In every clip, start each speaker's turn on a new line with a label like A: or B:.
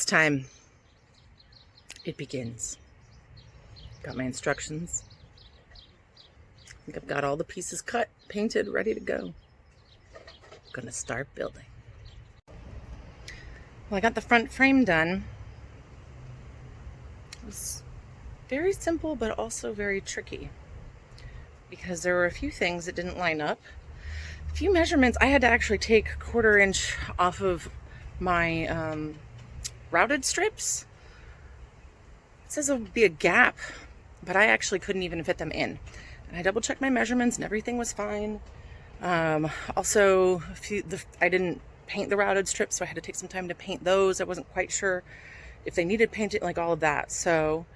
A: It's time. It begins. Got my instructions. I think I've got all the pieces cut, painted, ready to go. Gonna start building. Well, I got the front frame done. It was very simple, but also very tricky because there were a few things that didn't line up. A few measurements, I had to actually take 1/4 inch off of my routed strips. It says there would be a gap, but I actually couldn't even fit them in. And I double checked my measurements and everything was fine. Also, I didn't paint the routed strips, so I had to take some time to paint those. I wasn't quite sure if they needed painting, like all of that. So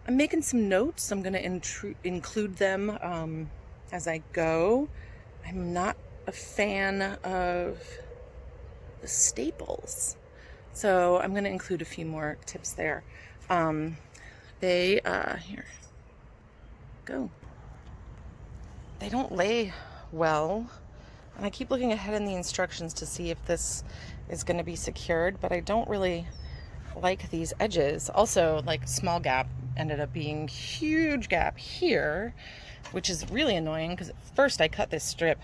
A: I'm making some notes. I'm going to include them as I go. I'm not a fan of the staples, so I'm going to include a few more tips there. Here, go. They don't lay well, and I keep looking ahead in the instructions to see if this is going to be secured, but I don't really like these edges. Also, like, small gap ended up being huge gap here, which is really annoying because at first I cut this strip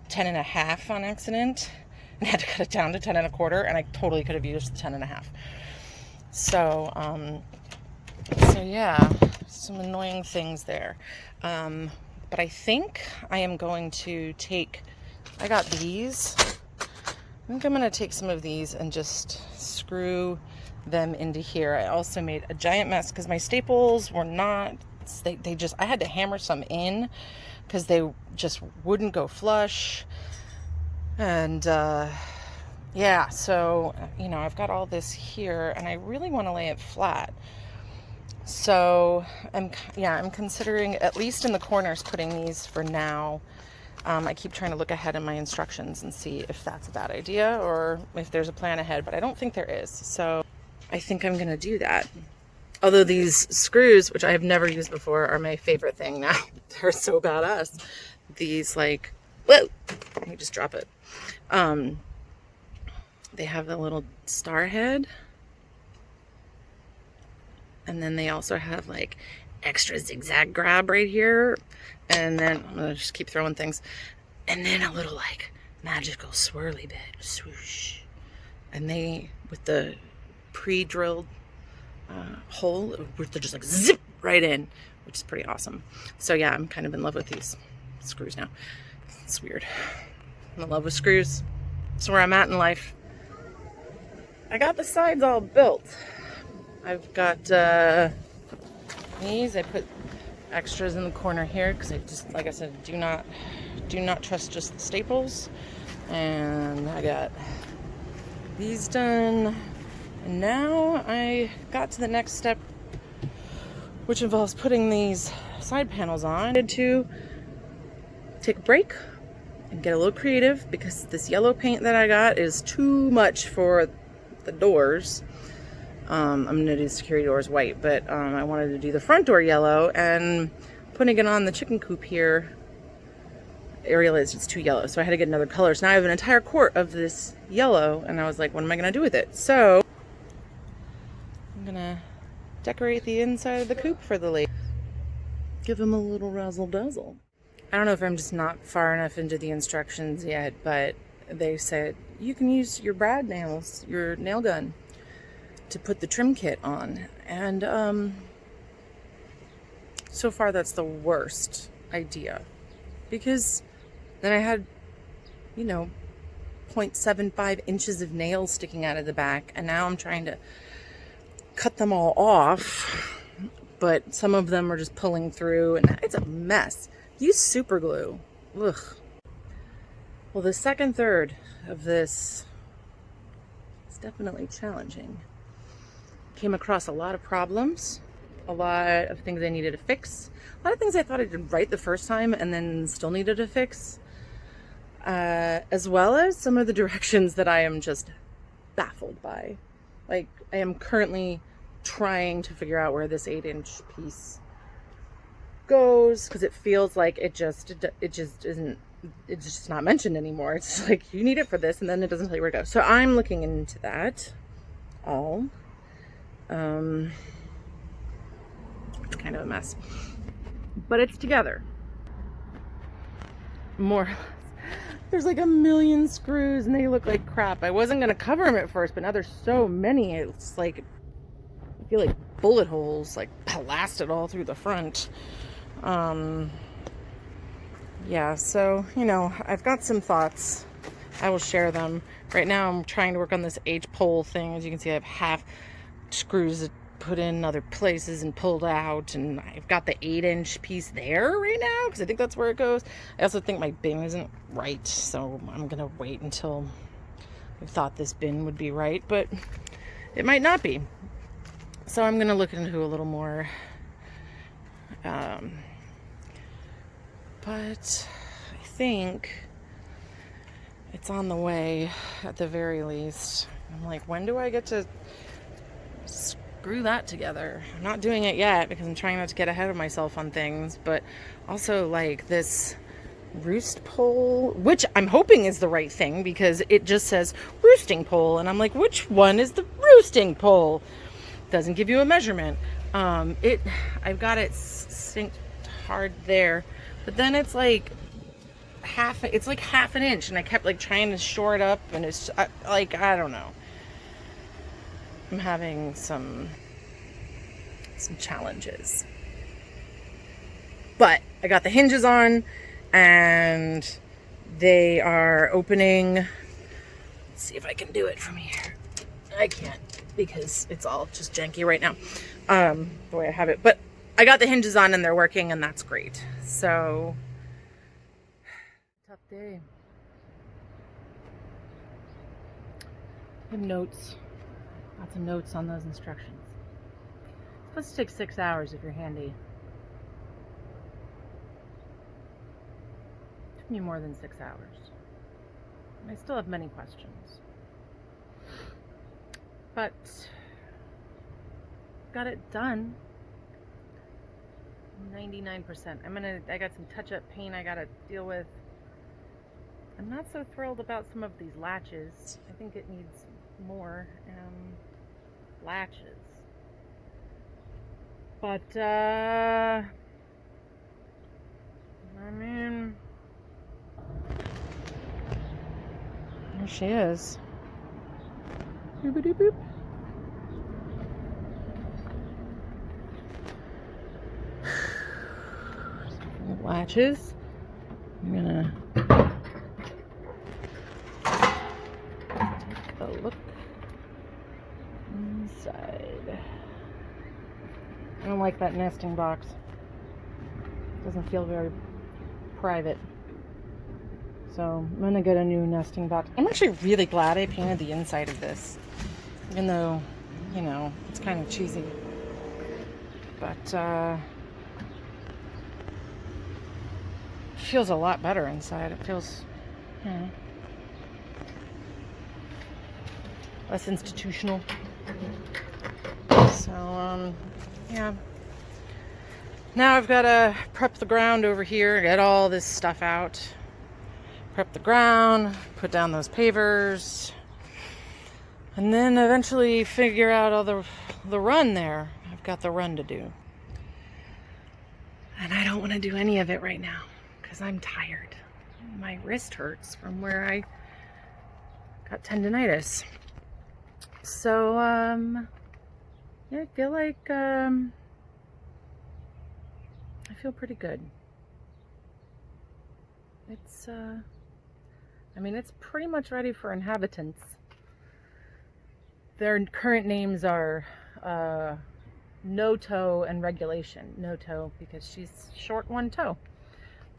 A: 10.5 on accident and had to cut it down to 10.25, and I totally could have used the 10.5. So yeah, some annoying things there. But I think I am going to I got these. I think I'm going to take some of these and just screw them into here. I also made a giant mess because my staples were not, I had to hammer some in because they just wouldn't go flush. And yeah, so, I've got all this here and I really want to lay it flat. So I'm considering, at least in the corners, putting these for now. I keep trying to look ahead in my instructions and see if that's a bad idea or if there's a plan ahead, but I don't think there is. So I think I'm going to do that. Although these screws, which I have never used before, are my favorite thing now. They're so badass. These, like, whoa, let me just drop it. They have the little star head. And then they also have, like, extra zigzag grab right here. And then I'm going to just keep throwing things. And then a little, like, magical swirly bit. Swoosh. And they, with the pre-drilled hole, they're just like zip right in, which is pretty awesome. So yeah, I'm kind of in love with these screws now. It's weird. I'm in love with screws. That's where I'm at in life. I got the sides all built. I've got these. I put extras in the corner here because I just, like I said, do not trust just the staples. And I got these done. And now I got to the next step, which involves putting these side panels on. I had to take a break and get a little creative because this yellow paint that I got is too much for the doors. I'm going to do the security doors white, but I wanted to do the front door yellow, and putting it on the chicken coop here, I realized it's too yellow, so I had to get another color. So now I have an entire quart of this yellow, and I was like, what am I going to do with it? So I'm going to decorate the inside of the coop for the ladies. Give them a little razzle dazzle. I don't know if I'm just not far enough into the instructions yet, but they said you can use your brad nails, your nail gun, to put the trim kit on. And so far that's the worst idea, because then I had 0.75 inches of nails sticking out of the back, and now I'm trying to cut them all off, but some of them are just pulling through and it's a mess. Use super glue. Ugh. Well, the second third of this is definitely challenging. Came across a lot of problems, a lot of things I needed to fix, a lot of things I thought I did right the first time and then still needed to fix, as well as some of the directions that I am just baffled by. Like, I am currently trying to figure out where this 8-inch piece goes, because it feels like it just isn't, it's just not mentioned anymore. It's like, you need it for this, and then it doesn't tell you where to go. So I'm looking into that all. It's kind of a mess, but it's together. More or less. There's like a million screws and they look like crap. I wasn't going to cover them at first, but now there's so many. It's like, I feel like bullet holes, like blasted all through the front. Yeah, so, you know, I've got some thoughts. I will share them. Right now I'm trying to work on this H-pole thing. As you can see, I have half screws put in other places and pulled out, and I've got the 8-inch piece there right now because I think that's where it goes. I also think my bin isn't right, so I'm gonna wait until I thought this bin would be right, but it might not be. So I'm gonna look into a little more. But I think it's on the way at the very least. I'm like, when do I get to screw that together? I'm not doing it yet because I'm trying not to get ahead of myself on things, but also like this roost pole, which I'm hoping is the right thing because it just says roosting pole, and I'm like, which one is the roosting pole? Doesn't give you a measurement. I've got it synced hard there, but then it's like half an inch, and I kept like trying to shore it up, and it's like, I don't know. I'm having some challenges. But I got the hinges on and they are opening. Let's see if I can do it from here. I can't because it's all just janky right now, the way I have it. But I got the hinges on and they're working, and that's great. So, tough day. I have notes. Lots of notes on those instructions. It's supposed to take 6 hours if you're handy. It took me more than 6 hours. And I still have many questions. But got it done. 99%. I got some touch-up paint I gotta deal with. I'm not so thrilled about some of these latches. I think it needs more latches. But I mean, there she is. Boop-a-doop-boop. Latches. I'm gonna take a look inside. I don't like that nesting box. Doesn't feel very private. So I'm gonna get a new nesting box. I'm actually really glad I painted the inside of this, even though, you know, it's kind of cheesy. But it feels a lot better inside. It feels, you know, less institutional. So yeah. Now I've got to prep the ground over here, get all this stuff out. Prep the ground, put down those pavers, and then eventually figure out all the run there. I've got the run to do. And I don't want to do any of it right now because I'm tired. My wrist hurts from where I got tendonitis. So, yeah, I feel like, I feel pretty good. It's, I mean, it's pretty much ready for inhabitants. Their current names are No Toe and Regulation. No Toe because she's short one toe.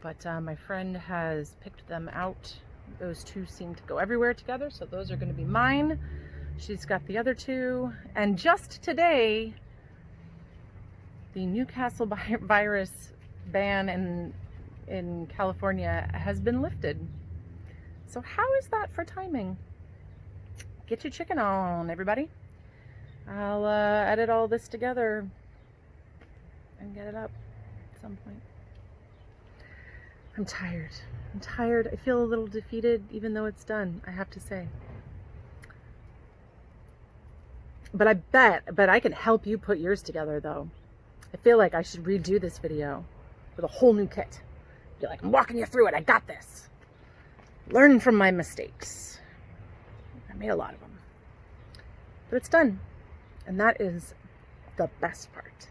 A: But my friend has picked them out. Those two seem to go everywhere together, so those are going to be mine. She's got the other two. And just today, the Newcastle virus ban in California has been lifted. So how is that for timing? Get your chicken on, everybody. I'll edit all this together and get it up at some point. I'm tired. I'm tired. I feel a little defeated even though it's done, I have to say. But I can help you put yours together though. I feel like I should redo this video with a whole new kit. Be like, I'm walking you through it. I got this. Learn from my mistakes. I made a lot of them. But it's done. And that is the best part.